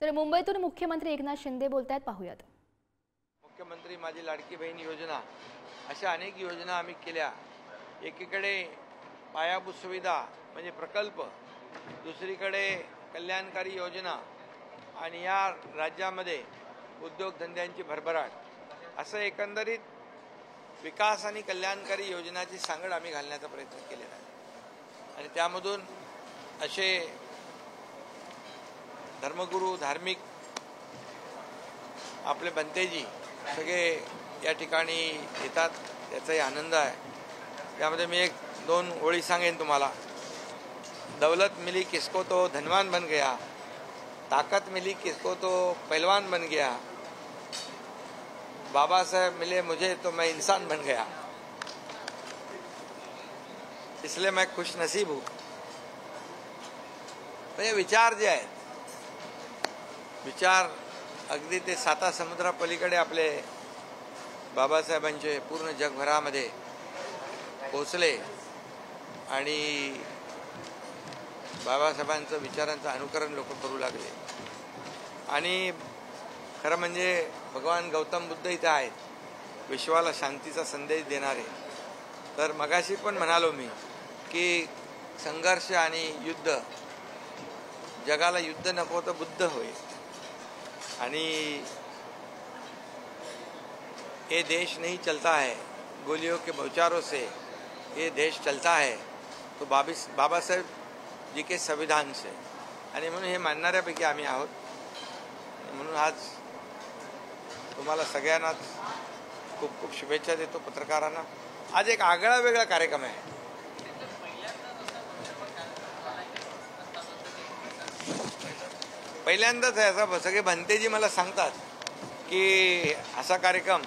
तर मुंबईतून मुख्यमंत्री एकनाथ शिंदे बोलतायत, पाहूयात। मुख्यमंत्री माझी लाडकी बहीण योजना, अशा अनेक योजना आम्ही केल्या। एकीकडे पायाभूत सुविधा म्हणजे प्रकल्प, दुसरीकडे कल्याणकारी योजना आणि या राज्यामध्ये उद्योगधंद्यांची भरभराट, असं एकंदरीत विकास आणि कल्याणकारी योजनाची सांगड आम्ही घालण्याचा प्रयत्न केलेला आहे। आणि त्यामधून असे धर्मगुरू, धार्मिक आपले बंतेजी सगळे या ठिकाणी येतात, त्याचाही आनंद आहे। त्यामध्ये मी एक दोन ओळी सांगेन तुम्हाला। दौलत मिली किसको तो धनवान बन गया, ताकत मिली किसको तो पहलवान बन गया, बाबा साहब मिले मुझे तो मैं इंसान बन गया, इसलिए मैं खुश नसीब हूँ। हे विचार जे आहेत, विचार अगदी ते साता समुद्रापलीकडे आपले बाबासाहेबांचे पूर्ण जगभरामध्ये पोचले आणि बाबासाहेबांचं विचारांचं अनुकरण लोक करू लागले। आणि खरं म्हणजे भगवान गौतम बुद्ध इथे आहेत, विश्वाला शांतीचा संदेश देणारे। तर मगाशी पण म्हणालो मी की संघर्ष आणि युद्ध, जगाला युद्ध नको तर बुद्ध होय। आणि ये देश नहीं चलता है गोलियों के बौछारों से, ये देश चलता है तो बाबा साहेब जी के संविधान से। आणि म्हणून हे मानणाऱ्यापैकी आम्ही आहोत। म्हणून आज तुम्हाला सगळ्यांनाच खूप खूप शुभेच्छा देतो, पत्रकारांना। आज एक आगळा वेगळा कार्यक्रम आहे। पहिल्यांदाच आहे असा। सगळे भंतेजी मला सांगतात की असा कार्यक्रम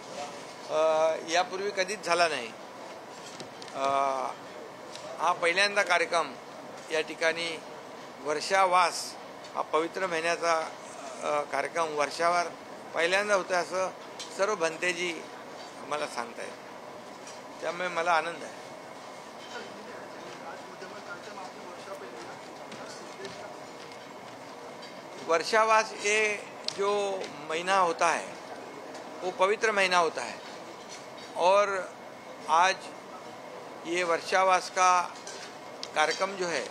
यापूर्वी कधीच झाला नाही। हा पहिल्यांदा कार्यक्रम या ठिकाणी वर्षावास, हा पवित्र महिन्याचा कार्यक्रम वर्षावर पहिल्यांदा होतं असं सर्व भंतेजी मला सांगतायत। त्यामुळे मला आनंद आहे। वर्षावास ये जो महीना होता है वो पवित्र महीना होता है, और आज ये वर्षावास का कार्यक्रम जो है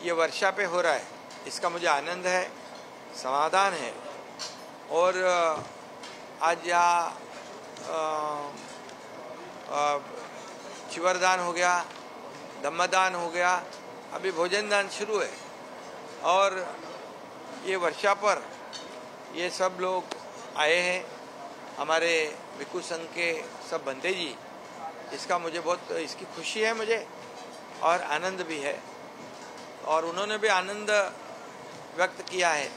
ये वर्षा पे हो रहा है। इसका मुझे आनंद है, समाधान है। और आज यहाँ चिवरदान हो गया, धम्मदान हो गया, अभी भोजनदान शुरू है। और ये वर्षा पर ये सब लोग आए हैं, हमारे भिक्खु संघ के सब बंदे जी। इसका मुझे बहुत इसकी खुशी है मुझे, और आनंद भी है। और उन्होंने भी आनंद व्यक्त किया है।